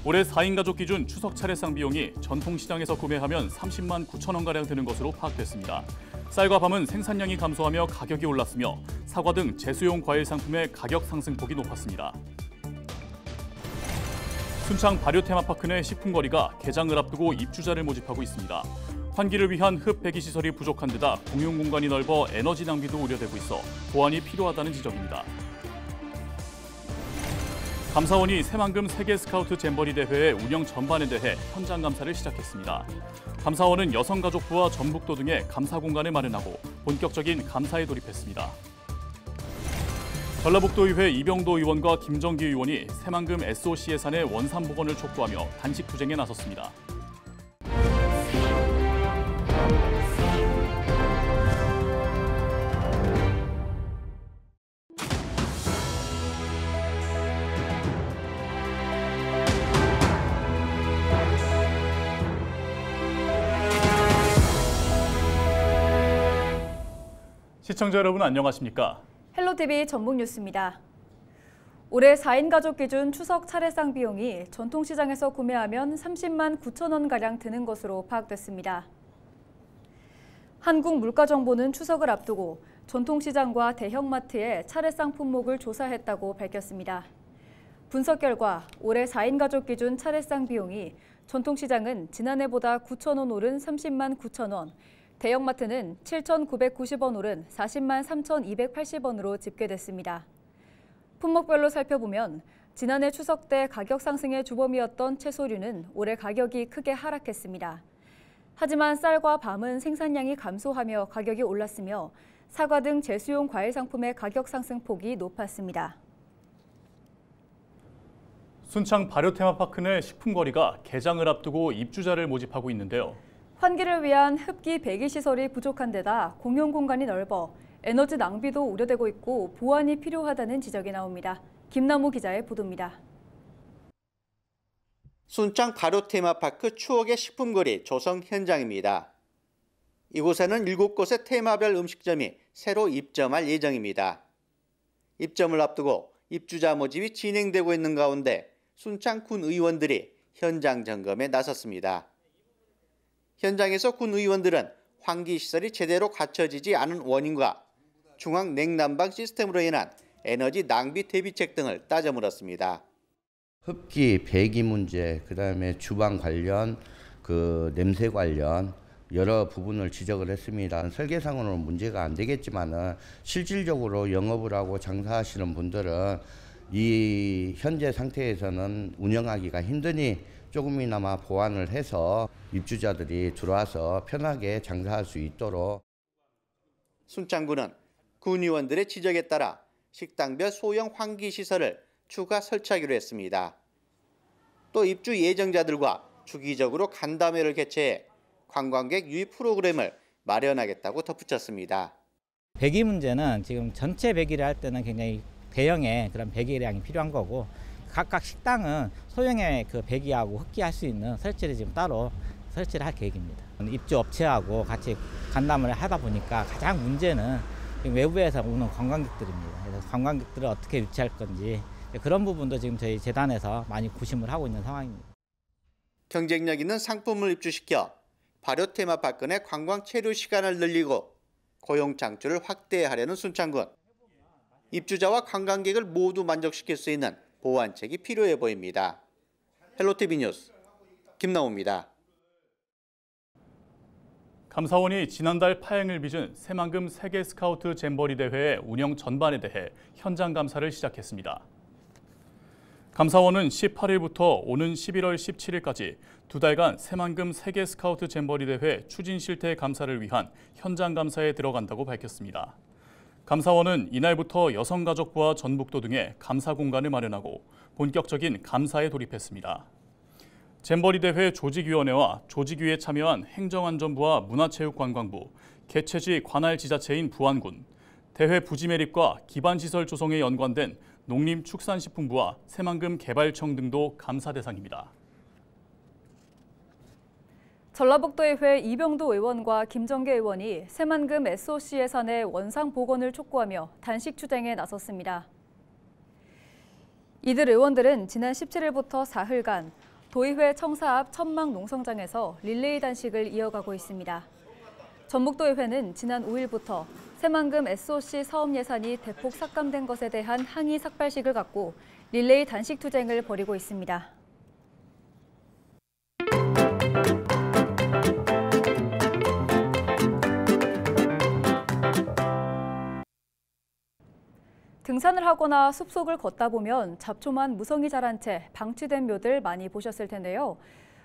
올해 4인 가족 기준 추석 차례상 비용이 전통시장에서 구매하면 30만 9천 원가량 드는 것으로 파악됐습니다. 쌀과 밤은 생산량이 감소하며 가격이 올랐으며 사과 등 제수용 과일 상품의 가격 상승폭이 높았습니다. 순창 발효 테마파크 내 식품거리가 개장을 앞두고 입주자를 모집하고 있습니다. 환기를 위한 흡배기 시설이 부족한 데다 공용 공간이 넓어 에너지 낭비도 우려되고 있어 보완이 필요하다는 지적입니다. 감사원이 새만금 세계 스카우트 잼버리 대회의 운영 전반에 대해 현장 감사를 시작했습니다. 감사원은 여성가족부와 전북도 등의 감사 공간을 마련하고 본격적인 감사에 돌입했습니다. 전라북도의회 이병도 의원과 김정기 의원이 새만금 SOC 예산의 원산 복원을 촉구하며 단식 투쟁에 나섰습니다. 시청자 여러분 안녕하십니까? 헬로TV 전북뉴스입니다. 올해 4인 가족 기준 추석 차례상 비용이 전통시장에서 구매하면 30만 9천 원가량 드는 것으로 파악됐습니다. 한국물가정보는 추석을 앞두고 전통시장과 대형마트의 차례상 품목을 조사했다고 밝혔습니다. 분석 결과 올해 4인 가족 기준 차례상 비용이 전통시장은 지난해보다 9천 원 오른 30만 9천 원, 대형마트는 7,990원 오른 40만 3,280원으로 집계됐습니다. 품목별로 살펴보면 지난해 추석 때 가격 상승의 주범이었던 채소류는 올해 가격이 크게 하락했습니다. 하지만 쌀과 밤은 생산량이 감소하며 가격이 올랐으며 사과 등 제수용 과일 상품의 가격 상승폭이 높았습니다. 순창 발효 테마파크 내 식품거리가 개장을 앞두고 입주자를 모집하고 있는데요. 환기를 위한 흡기 배기 시설이 부족한 데다 공용 공간이 넓어 에너지 낭비도 우려되고 있고 보완이 필요하다는 지적이 나옵니다. 김남우 기자의 보도입니다. 순창 발효 테마파크 추억의 식품거리 조성 현장입니다. 이곳에는 7곳의 테마별 음식점이 새로 입점할 예정입니다. 입점을 앞두고 입주자 모집이 진행되고 있는 가운데 순창 군 의원들이 현장 점검에 나섰습니다. 현장에서 군 의원들은 환기시설이 제대로 갖춰지지 않은 원인과 중앙 냉난방 시스템으로 인한 에너지 낭비 대비책 등을 따져 물었습니다. 흡기, 배기 문제, 그다음에 주방 관련, 냄새 관련 여러 부분을 지적을 했습니다. 설계상으로는 문제가 안 되겠지만은 실질적으로 영업을 하고 장사하시는 분들은 이 현재 상태에서는 운영하기가 힘드니 조금이나마 보완을 해서 입주자들이 들어와서 편하게 장사할 수 있도록. 순창군은 군 의원들의 지적에 따라 식당별 소형 환기 시설을 추가 설치하기로 했습니다. 또 입주 예정자들과 주기적으로 간담회를 개최해 관광객 유입 프로그램을 마련하겠다고 덧붙였습니다. 배기 문제는 지금 전체 배기를 할 때는 굉장히 대형의 그런 배기량이 필요한 거고 각각 식당은 소형의 배기하고 흡기할 수 있는 설치를 지금 따로 설치를 할 계획입니다. 입주 업체하고 같이 간담회를 하다 보니까 가장 문제는 외부에서 오는 관광객들입니다. 그래서 관광객들을 어떻게 유치할 건지 그런 부분도 지금 저희 재단에서 많이 고심을 하고 있는 상황입니다. 경쟁력 있는 상품을 입주시켜 발효 테마파크 내 관광 체류 시간을 늘리고 고용 창출을 확대하려는 순창군. 입주자와 관광객을 모두 만족시킬 수 있는 보완책이 필요해 보입니다. 헬로TV 뉴스 김나우입니다. 감사원이 지난달 파행을 빚은 새만금 세계 스카우트 잼버리 대회의 운영 전반에 대해 현장 감사를 시작했습니다. 감사원은 18일부터 오는 11월 17일까지 2달간 새만금 세계 스카우트 잼버리 대회 추진 실태 감사를 위한 현장 감사에 들어간다고 밝혔습니다. 감사원은 이날부터 여성가족부와 전북도 등의 감사 공간을 마련하고 본격적인 감사에 돌입했습니다. 잼버리 대회 조직위원회와 조직위에 참여한 행정안전부와 문화체육관광부, 개최지 관할 지자체인 부안군, 대회 부지 매립과 기반시설 조성에 연관된 농림축산식품부와 새만금 개발청 등도 감사 대상입니다. 전라북도의회 이병도 의원과 김정계 의원이 새만금 SOC 예산의 원상 복원을 촉구하며 단식 투쟁에 나섰습니다. 이들 의원들은 지난 17일부터 사흘간 도의회 청사 앞 천막 농성장에서 릴레이 단식을 이어가고 있습니다. 전북도의회는 지난 5일부터 새만금 SOC 사업 예산이 대폭 삭감된 것에 대한 항의 삭발식을 갖고 릴레이 단식 투쟁을 벌이고 있습니다. 등산을 하거나 숲속을 걷다 보면 잡초만 무성히 자란 채 방치된 묘들 많이 보셨을 텐데요.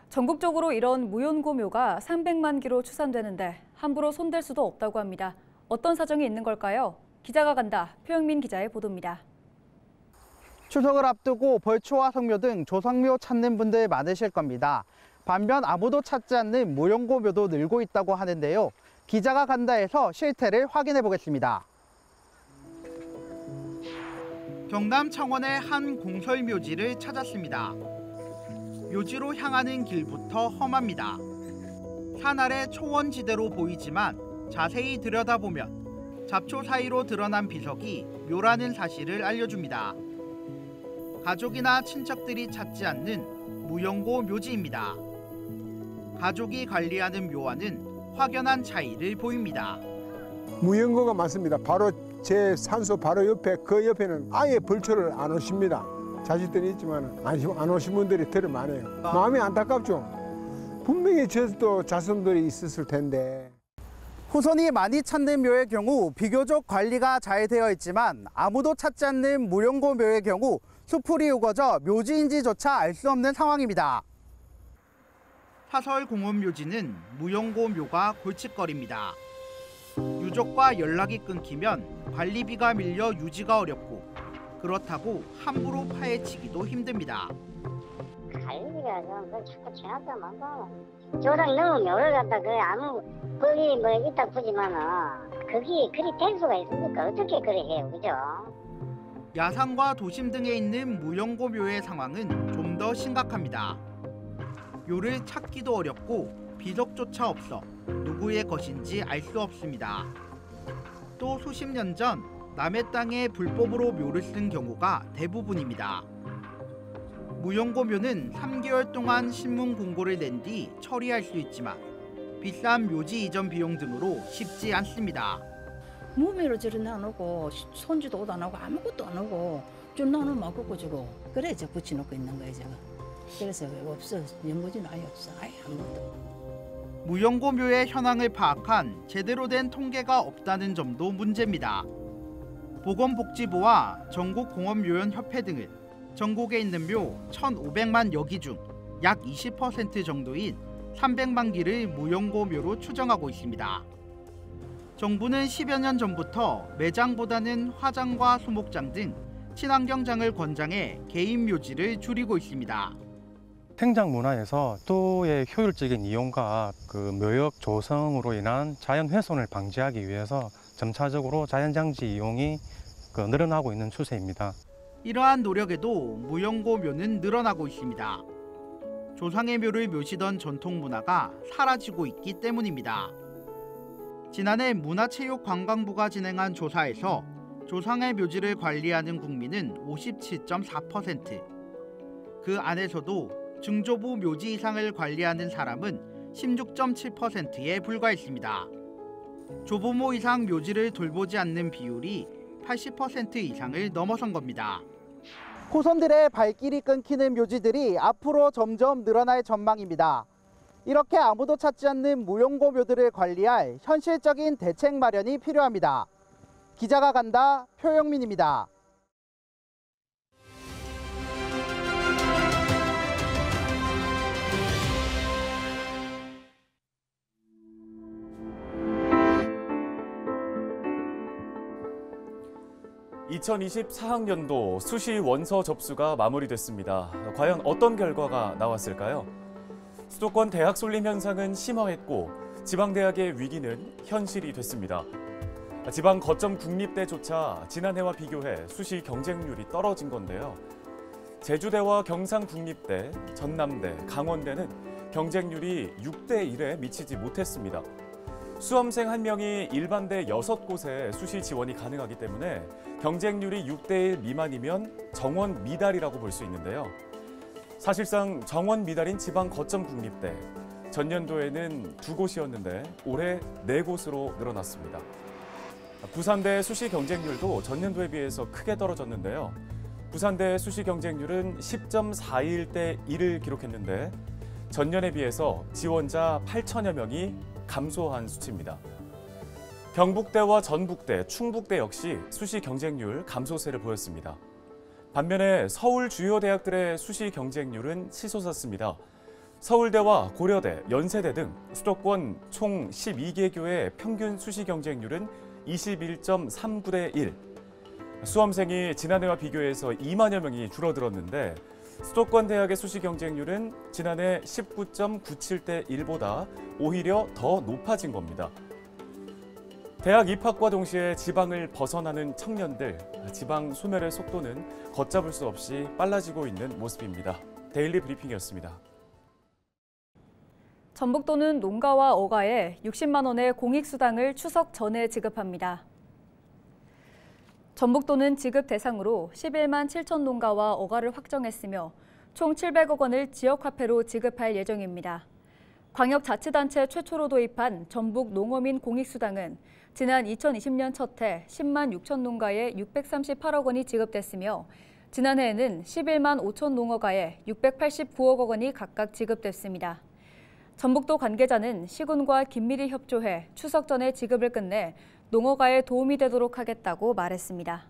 전국적으로 이런 무연고 묘가 300만 기로 추산되는데 함부로 손댈 수도 없다고 합니다. 어떤 사정이 있는 걸까요? 기자가 간다. 표영민 기자의 보도입니다. 추석을 앞두고 벌초와 성묘 등 조상묘 찾는 분들 많으실 겁니다. 반면 아무도 찾지 않는 무연고 묘도 늘고 있다고 하는데요. 기자가 간다에서 실태를 확인해 보겠습니다. 경남 창원의 한 공설묘지를 찾았습니다. 묘지로 향하는 길부터 험합니다. 산 아래 초원지대로 보이지만 자세히 들여다보면 잡초 사이로 드러난 비석이 묘라는 사실을 알려줍니다. 가족이나 친척들이 찾지 않는 무연고 묘지입니다. 가족이 관리하는 묘와는 확연한 차이를 보입니다. 무연고가 많습니다. 바로 제 산소 바로 옆에 그 옆에는 아예 벌초를 안 오십니다. 자식들이 있지만 안 오신 분들이 되게 많아요. 마음이 안타깝죠. 분명히 저도 자손들이 있었을 텐데. 후손이 많이 찾는 묘의 경우 비교적 관리가 잘 되어 있지만 아무도 찾지 않는 무연고 묘의 경우 수풀이 우거져 묘지인지조차 알 수 없는 상황입니다. 사설 공원묘지는 무연고 묘가 골칫거리입니다. 유족과 연락이 끊기면 관리비가 밀려 유지가 어렵고 그렇다고 함부로 파헤치기도 힘듭니다. 관리비가 좀 자꾸 지나다 말고 조상 너무 묘를 갖다 그 아무 거기 뭐 있다 보지만은 거기 그리 될 수가 있습니까? 어떻게 그래 해요, 그죠? 야산과 도심 등에 있는 무연고 묘의 상황은 좀 더 심각합니다. 묘를 찾기도 어렵고 비석조차 없어 누구의 것인지 알 수 없습니다. 또 수십 년 전 남의 땅에 불법으로 묘를 쓴 경우가 대부분입니다. 무연고 묘는 3개월 동안 신문 공고를 낸 뒤 처리할 수 있지만 비싼 묘지 이전 비용 등으로 쉽지 않습니다. 무묘로 저리 나누고 손주도 옷 안 하고 아무것도 안 하고 좀 나누면 먹고 주고 그래 저 붙여놓고 있는 거예요 제가. 그래서 없어 연무지는 아예 없어 아예 아무것도. 무연고 묘의 현황을 파악한 제대로 된 통계가 없다는 점도 문제입니다. 보건복지부와 전국공원묘연협회 등은 전국에 있는 묘 1,500만 여기 중 약 20% 정도인 300만 기를 무연고 묘로 추정하고 있습니다. 정부는 10여 년 전부터 매장보다는 화장과 수목장 등 친환경장을 권장해 개인 묘지를 줄이고 있습니다. 생장 문화에서 또의 효율적인 이용과 그 묘역 조성으로 인한 자연 훼손을 방지하기 위해서 점차적으로 자연장지 이용이 늘어나고 있는 추세입니다. 이러한 노력에도 무연고 묘는 늘어나고 있습니다. 조상의 묘를 묘시던 전통 문화가 사라지고 있기 때문입니다. 지난해 문화체육관광부가 진행한 조사에서 조상의 묘지를 관리하는 국민은 57.4%, 그 안에서도 증조부 묘지 이상을 관리하는 사람은 16.7%에 불과했습니다. 조부모 이상 묘지를 돌보지 않는 비율이 80% 이상을 넘어선 겁니다. 후손들의 발길이 끊기는 묘지들이 앞으로 점점 늘어날 전망입니다. 이렇게 아무도 찾지 않는 무연고 묘들을 관리할 현실적인 대책 마련이 필요합니다. 기자가 간다, 표영민입니다. (2024학년도) 수시 원서 접수가 마무리됐습니다. 과연 어떤 결과가 나왔을까요? 수도권 대학 쏠림 현상은 심화했고 지방대학의 위기는 현실이 됐습니다. 지방 거점 국립대조차 지난해와 비교해 수시 경쟁률이 떨어진 건데요. 제주대와 경상국립대, 전남대, 강원대는 경쟁률이 6대1에 미치지 못했습니다. 수험생 1명이 일반대 6곳에 수시 지원이 가능하기 때문에 경쟁률이 6대1 미만이면 정원 미달이라고 볼 수 있는데요. 사실상 정원 미달인 지방 거점 국립대. 전년도에는 2곳이었는데 올해 4곳으로 늘어났습니다. 부산대 수시 경쟁률도 전년도에 비해서 크게 떨어졌는데요. 부산대 수시 경쟁률은 10.41대 1을 기록했는데 전년에 비해서 지원자 8천여 명이 감소한 수치입니다. 경북대와 전북대, 충북대 역시 수시 경쟁률 감소세를 보였습니다. 반면에 서울 주요 대학들의 수시 경쟁률은 치솟았습니다. 서울대와 고려대, 연세대 등 수도권 총 12개교의 평균 수시 경쟁률은 21.39대 1. 수험생이 지난해와 비교해서 2만여 명이 줄어들었는데 수도권 대학의 수시 경쟁률은 지난해 19.97대 1보다 오히려 더 높아진 겁니다. 대학 입학과 동시에 지방을 벗어나는 청년들, 지방 소멸의 속도는 걷잡을 수 없이 빨라지고 있는 모습입니다. 데일리 브리핑이었습니다. 전북도는 농가와 어가에 60만 원의 공익수당을 추석 전에 지급합니다. 전북도는 지급 대상으로 11만 7천 농가와 어가를 확정했으며 총 700억 원을 지역화폐로 지급할 예정입니다. 광역자치단체 최초로 도입한 전북 농어민 공익수당은 지난 2020년 첫 해 10만 6천 농가에 638억 원이 지급됐으며 지난해에는 11만 5천 농어가에 689억 원이 각각 지급됐습니다. 전북도 관계자는 시군과 긴밀히 협조해 추석 전에 지급을 끝내 농어가에 도움이 되도록 하겠다고 말했습니다.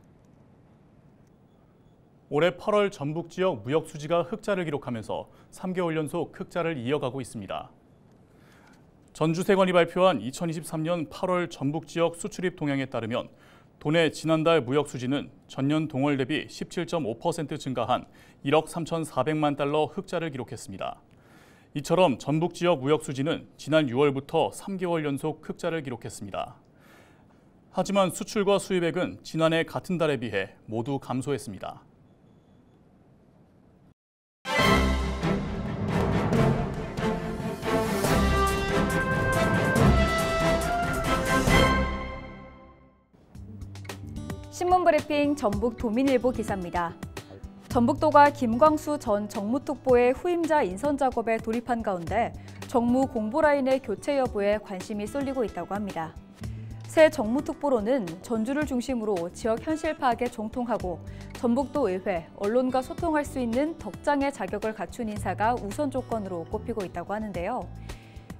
올해 8월 전북 지역 무역 수지가 흑자를 기록하면서 3개월 연속 흑자를 이어가고 있습니다. 전주세관이 발표한 2023년 8월 전북 지역 수출입 동향에 따르면 도내 지난달 무역 수지는 전년 동월 대비 17.5% 증가한 1억 3,400만 달러 흑자를 기록했습니다. 이처럼 전북 지역 무역 수지는 지난 6월부터 3개월 연속 흑자를 기록했습니다. 하지만 수출과 수입액은 지난해 같은 달에 비해 모두 감소했습니다. 신문브리핑 전북 도민일보 기사입니다. 전북도가 김광수 전 정무특보의 후임자 인선 작업에 돌입한 가운데 정무 공보라인의 교체 여부에 관심이 쏠리고 있다고 합니다. 새 정무특보로는 전주를 중심으로 지역 현실 파악에 종통하고 전북도 의회, 언론과 소통할 수 있는 덕장의 자격을 갖춘 인사가 우선 조건으로 꼽히고 있다고 하는데요.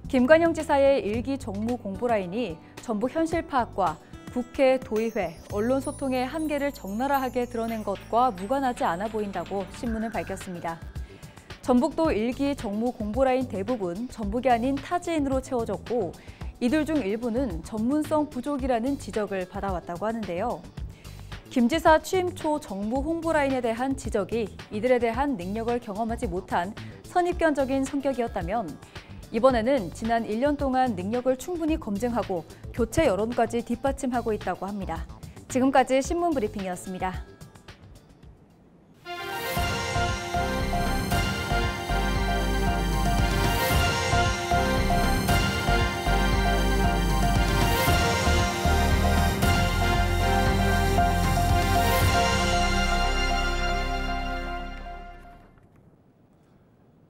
김관영 지사의 1기 정무 공보라인이 전북 현실 파악과 국회, 도의회, 언론 소통의 한계를 적나라하게 드러낸 것과 무관하지 않아 보인다고 신문은 밝혔습니다. 전북도 1기 정무 공보라인 대부분 전북이 아닌 타지인으로 채워졌고 이들 중 일부는 전문성 부족이라는 지적을 받아왔다고 하는데요. 김 지사 취임 초 정부 홍보라인에 대한 지적이 이들에 대한 능력을 경험하지 못한 선입견적인 성격이었다면 이번에는 지난 1년 동안 능력을 충분히 검증하고 교체 여론까지 뒷받침하고 있다고 합니다. 지금까지 신문 브리핑이었습니다.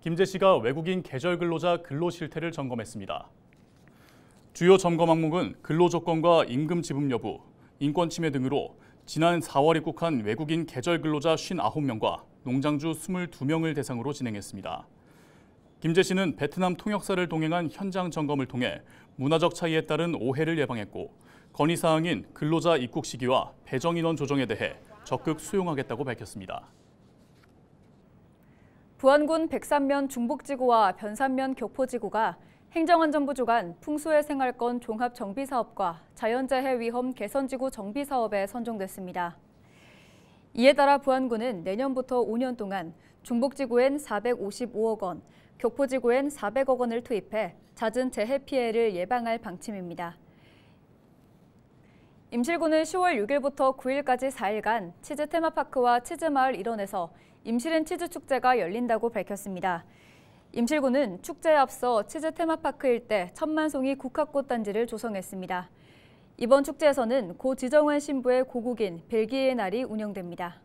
김제시가 외국인 계절 근로자 근로 실태를 점검했습니다. 주요 점검 항목은 근로 조건과 임금 지급 여부, 인권 침해 등으로 지난 4월 입국한 외국인 계절 근로자 59명과 농장주 22명을 대상으로 진행했습니다. 김제시는 베트남 통역사를 동행한 현장 점검을 통해 문화적 차이에 따른 오해를 예방했고 건의사항인 근로자 입국 시기와 배정 인원 조정에 대해 적극 수용하겠다고 밝혔습니다. 부안군 백산면 중복지구와 변산면 격포지구가 행정안전부 주관 풍수해 생활권 종합정비사업과 자연재해 위험 개선지구 정비사업에 선정됐습니다. 이에 따라 부안군은 내년부터 5년 동안 중복지구엔 455억 원, 격포지구엔 400억 원을 투입해 잦은 재해 피해를 예방할 방침입니다. 임실군은 10월 6일부터 9일까지 4일간 치즈 테마파크와 치즈마을 일원에서 임실은 치즈축제가 열린다고 밝혔습니다. 임실군은 축제에 앞서 치즈 테마파크 일대 1,000만 송이 국화꽃 단지를 조성했습니다. 이번 축제에서는 고 지정환 신부의 고국인 벨기에의 날이 운영됩니다.